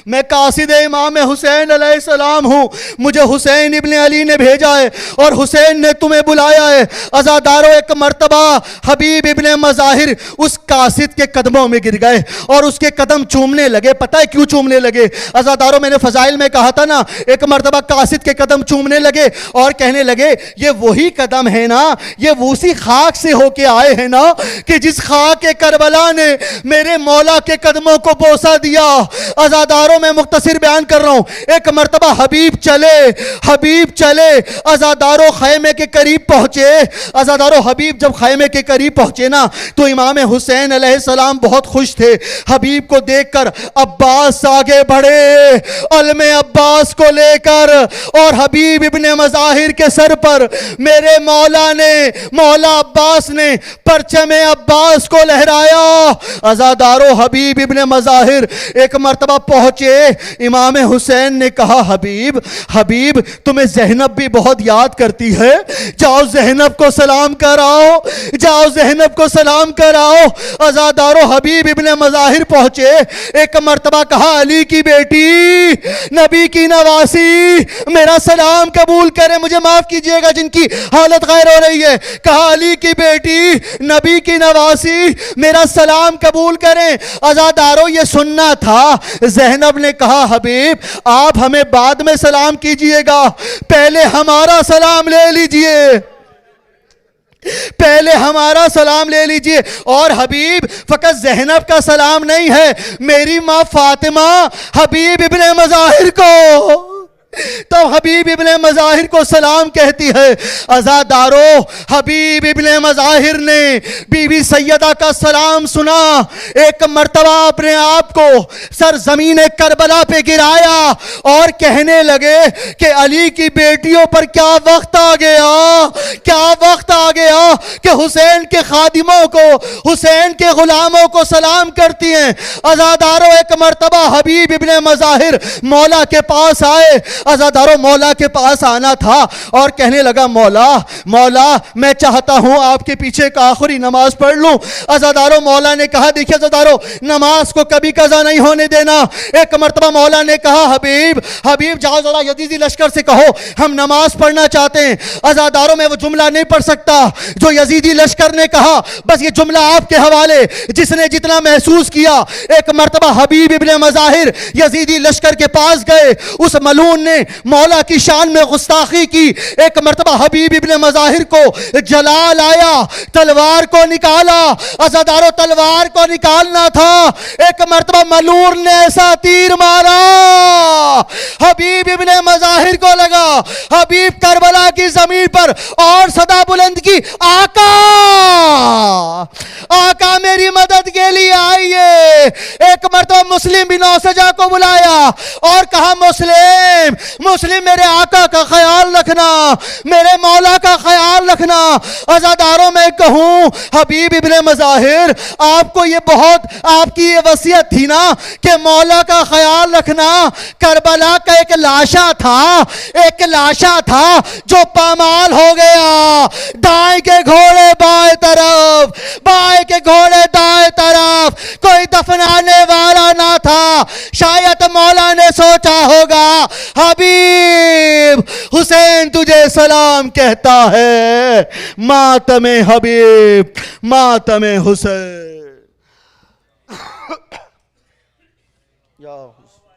میں قاصد امام حسین علیہ السلام ہوں, مجھے حسین ابن علی نے بھیجا ہے اور حسین نے تمہیں بلایا ہے. عزاداروں ایک مرتبہ حبیب ابن مظاہر اس قاصد کے قدموں میں گر گئے اور اس کے قدم چومنے لگے. پتہ ہے کیوں چومنے لگے؟ عزاداروں میں نے فضائل میں کہا تھا نا, ایک مرتبہ قاصد کے قدم چومنے لگے اور کہنے لگے یہ وہی قدم ہے نا, یہ اسی خاک سے ہو کے آئے ہیں نا کہ جس خاک کربلا نے میرے مولا کے قدموں کو بوسہ دیا. عزاداروں میں مختصر بیان کر رہا ہوں. ایک مرتبہ حبیب چلے. عزاداروں خیمے کے قریب پہنچے. عزاداروں حبیب جب خیمے کے قریب پہنچے نا تو امام حسین علیہ السلام بہت خوش تھے. حبیب کو دیکھ کر عباس آگے بڑھے, علم عباس کو لے کر, اور حبیب ابن مظاہر کے سر پر میرے مولا عباس نے پرچم عباس کو لہرایا. عزاداروں حبیب ابن مظاہر ایک مرتبہ پہنچے. امام حسین نے کہا حبیب تمہیں زینب بھی بہت یاد کرتی ہے, جاؤ زینب کو سلام کراؤ. عزادارو حبیب ابن مظاہر پہنچے. ایک مرتبہ کہا علی کی بیٹی, نبی کی نواسی, میرا سلام قبول کرے, مجھے معاف کیجئے گا جن کی حالت غیر ہو رہی ہے. کہا علی کی بیٹی, نبی کی نواسی, میرا سلام قبول کریں. عزادارو یہ سننا تھا. زینب نے کہا حبیب آپ ہمیں بعد میں سلام کیجئے گا, پہلے ہمارا سلام لے لیجئے. اور حبیب فقط زینب کا سلام نہیں ہے, میری ماں فاطمہ حبیب ابن مظاہر کو, تو حبیب ابن مظاہر کو سلام کہتی ہے. عزادارو حبیب ابن مظاہر نے بی بی سیدہ کا سلام سنا. ایک مرتبہ اپنے آپ کو سرزمین کربلا پہ گرایا اور کہنے لگے کہ علی کی بیٹیوں پر کیا وقت آ گیا کہ حسین کے خادموں کو, حسین کے غلاموں کو سلام کرتی ہیں. عزادارو ایک مرتبہ حبیب ابن مظاہر مولا کے پاس آئے. عزاداروں مولا کے پاس آنا تھا اور کہنے لگا مولا مولا میں چاہتا ہوں آپ کے پیچھے ایک آخری نماز پڑھ لوں. عزاداروں مولا نے کہا دیکھیے عزاداروں نماز کو کبھی قضا نہیں ہونے دینا. ایک مرتبہ مولا نے کہا حبیب حبیب جاؤ ذرا یزیدی لشکر سے کہو ہم نماز پڑھنا چاہتے ہیں. عزاداروں میں وہ جملہ نہیں پڑھ سکتا جو یزیدی لشکر نے کہا, بس یہ جملہ آپ کے حوالے جس نے جتنا محسوس کیا. ایک مرتبہ حبیب ابن مظاہر یزیدی لشکر کے پاس گئے, اس ملعون نے مولا کی شان میں گستاخی کی. ایک مرتبہ حبیب ابن مظاہر کو جلال آیا, تلوار کو نکالا. عزاداروں تلوار کو نکالنا تھا, ایک مرتبہ ملعون نے ایسا تیر مارا حبیب ابن مظاہر کو لگا. حبیب کربلا کی زمین پر اور صدا بلند کی آقا آقا میری مدد کے لیے آئیے. ایک مرتبہ مسلم بن اوسجا کو بلایا اور کہا مسلم مسلم میرے آقا کا خیال رکھنا, میرے مولا کا خیال رکھنا. عزاداروں میں کہوں حبیب ابن مظاہر آپ کو یہ بہت آپ کی یہ وصیت تھی نا کہ مولا کا خیال رکھنا. کربلا کا ایک لاشا تھا جو پامال ہو گیا. دائیں کے گھوڑے بائیں طرف, بائیں کے گھوڑے دائیں طرف, کوئی دفنانے والا نہ تھا. شاید مولا نے سوچا ہوگا حبیب حسین تجھے سلام کہتا ہے, ماتم حبیب ماتم حسین. یا حسین